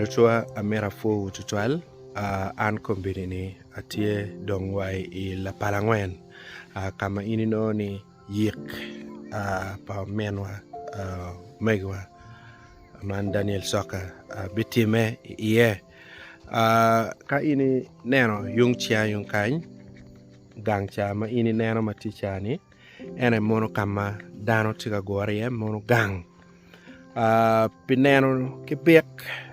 Rutwa amera fu tutwal an kombini ni atie dongwai I la palangwen kama ini no ni yik pa menwa megwa man Daniel Soka bitime iye ka ini neno yung chia yung kany gang cha ma ini neno maticha ni ene mono kama dano tiga gore mono gang pineno kibek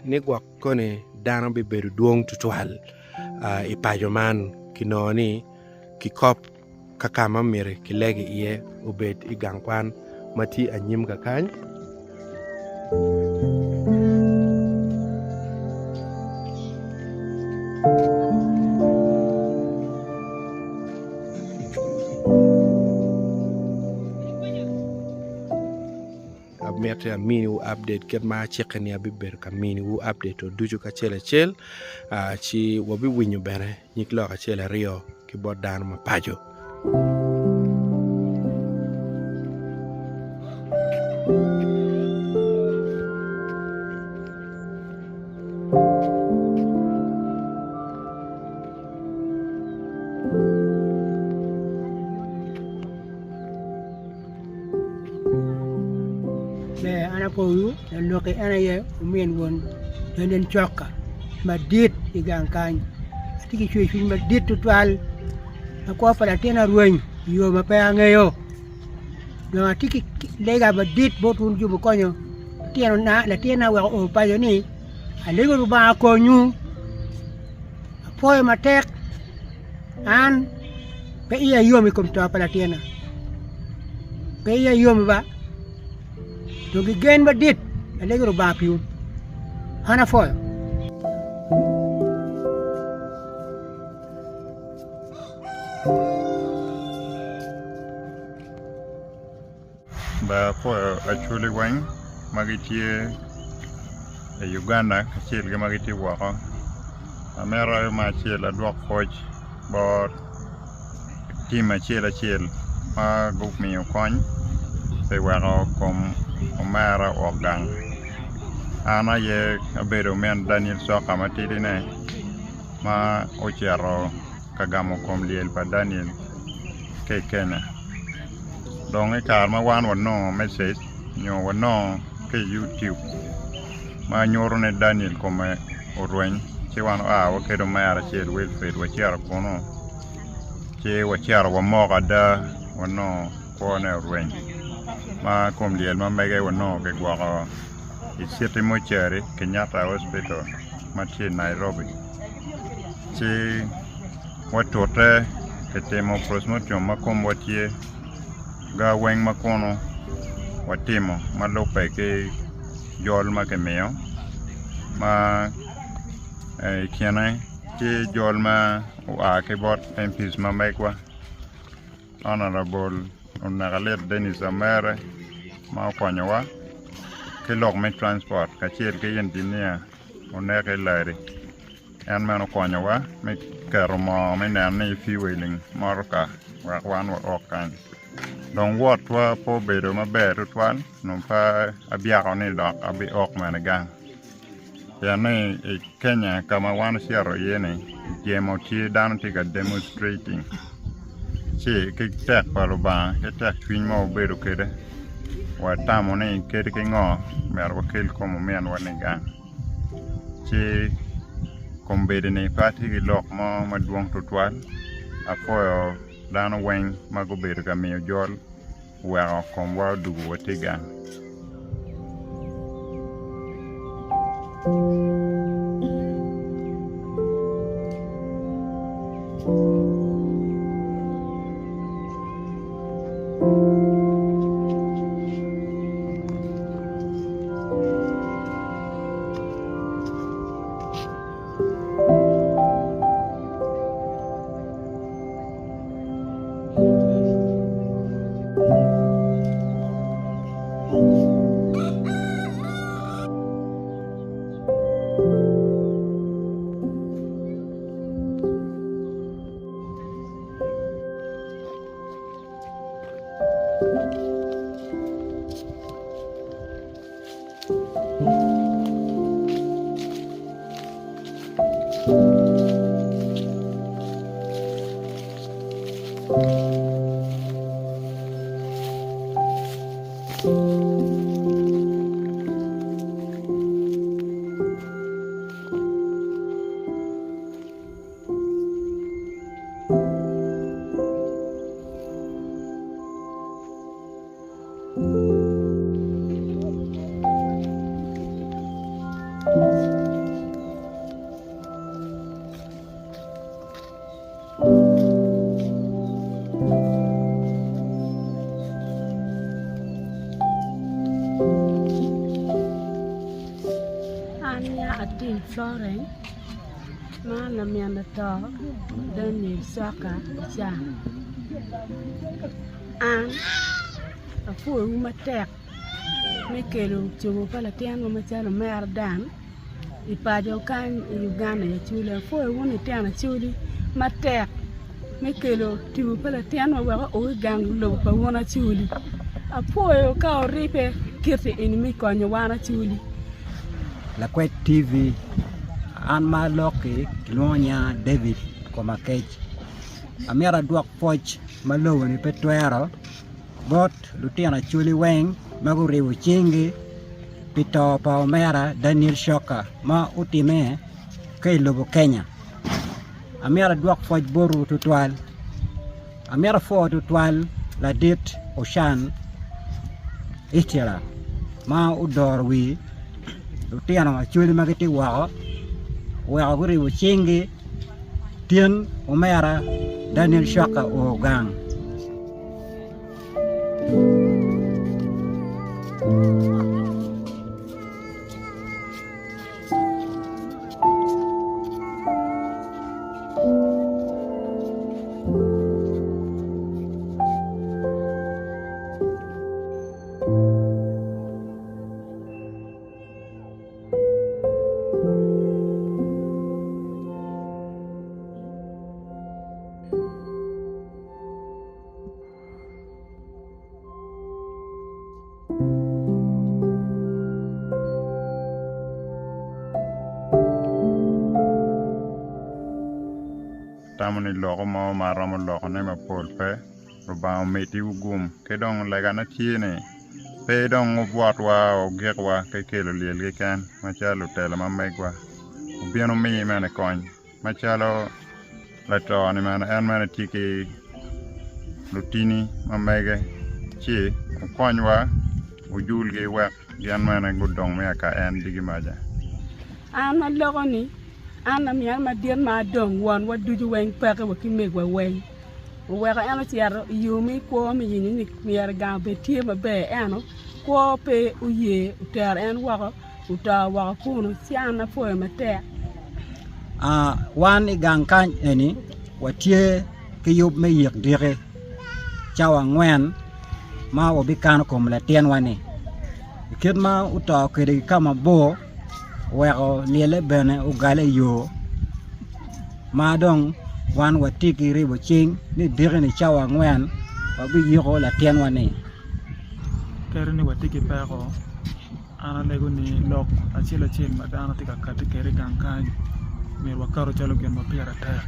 ni gwak kone dano bi beru duong tutwal ipajo man kinoni kikop kakama mire kilegi iye ubed igang kwan mati anyim kakany mete mini u update ket ma check ni abiber ka mini u update o duju ka chele chel chi wobi winyu bere nyiklo ka chele rio ki bodan ma pajo Poyu dan loke ana ye umen won denen choka madit igang kan atiki chui chui madit tutwal ako pala tena ruin yo mapa ngayo no atiki lega madit botun jubo konyo tieno na la tiena wa o payo ni alego ruba ko nyu apoy matek an pe iya yo mi kom to pala tiena pe iya yo mi ba Dogi gen badit, alego bapiu. Hana foil. Ba foil actually wang magitie Uganda kachil ge magiti wako. Amera ma chiel adwak coach but team achiel ma gup miyo kony se wako kom Omara Ogang ana ye abedo men Daniel Soka matidi ne ma ochiaro kagamo kom liel pa Daniel ke Kenya dong kar ma wan wano message nyo wano ke YouTube ma nyoro ne Daniel kome orwen che wano wakedo mara chiel welfare wachiaro kono che wachiaro wamoga da wano kone orwen ma kom liel ma mege wano ke gwako City Mortuary Kenyatta Hospital machi Nairobi chi watote ke temo prosmotium makom watie ga weng makono watimo malope ke jol ma ke meo ma kiana chi jol ma ke bot MPs ma megwa Honorable Unagalet Dennis Amere ma konyowa ke lok me transport ka chiel ke engineer oneke lari en mano konyowa me kero mo me nani fueling morka wan okan don what wa po bedo maber twan no pa abiako ni dok abi ok managang ya ne Kenya kama wan siaro yene jemo ti dan tiga demonstrating che ke tek paluba ke tek twin mo bedo kede wa tamo ne kede ke ngo mer wakel komo men waniga che kombede ne pati gi lok mo maduong tutwal afoyo dano weng mago bedo ga miyo jol wa kom wa dugu watiga to Daniel Shoka Chan an afu matek mekelo chuo pala tian machalo mer dan ipajo kan Uganda ya chule afu woni tian chuli matek mekelo tibu pala tian wa o gang lo pa wona chuli afu ka oripe kirti inimi konyo wana chuli La Kwet TV an ma loki Kilonya David Komakech Amira duak poch malo ni petwero bot lutiana chuli weng maguri uchingi pito pa Omera Daniel Shoka ma utime kay lobo Kenya Amira duak poch boru tutwal Amira fo tutwal la dit Oshan Itira ma udor wi lutiana chuli magiti wao guri uchingi tien Omera Daniel Shoka Ogang tamani logo ma maramo logo ne ma polpe roba meti ugum ke dong lega na tiene pe dong obwatwa o gerwa ke kelo liel kan machalo tela ma megwa obieno mi mane kon machalo la to ni mane en mane tiki lutini ma mege chi konwa ujulge wa yan mane gudong me ka en digi maja ana logo ni ana mi ma dien ma dong won waduju weng peke wa kimegwa weng wega ana tiar yumi ko mi yini ni mier ga be tie ma be eno ko pe uye utar en waga uta waga kuno siana fo ma te wan igang kan eni watie ke yub me yek dire chawa ngwen ma obikan kom la tien wani kid ma uta kede kama bo wego liele bene ugale yo madong wan watiki ribo ching ni dire ni chawa ngwen obi yiko la tien wani kere ni watiki peko ana lego ni lok achila chil madana tika kati kere kankan mir wakaro chalo gen mapira tek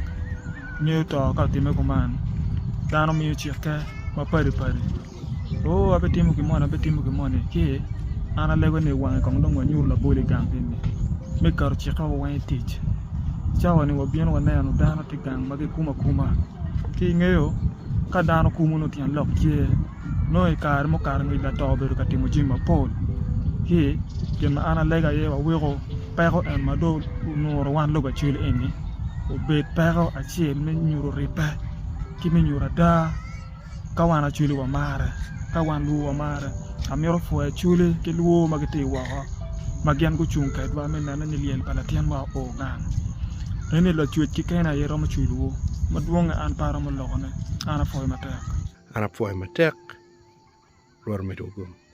nyo to ka time kuman dano miyo chike mapari pari o abetimu kimone ki ana lego ni wang kong dong wanyur la boli kankin ni me karo chika wang tich chawa ni wabien waneno dano tigang magi kuma ki ngayo ka dano kumuno tiyan lok chie no ikar mo kar ngi la tobe ka timo jima pol ki gen ana lega ye wa wego pero en mado nuro wan loga chile eni o bet pero achie me nyuro ripe ki me nyura da kawana chile wa mare kawan lu wa mare amiro fo chule ki luo magite wa magian ko chung kai wa men na ni lien palatian wa o gan ene la chuet ki kaina ye ro ma chulu maduong an para mo lokone ana fo matek Lor Medugum.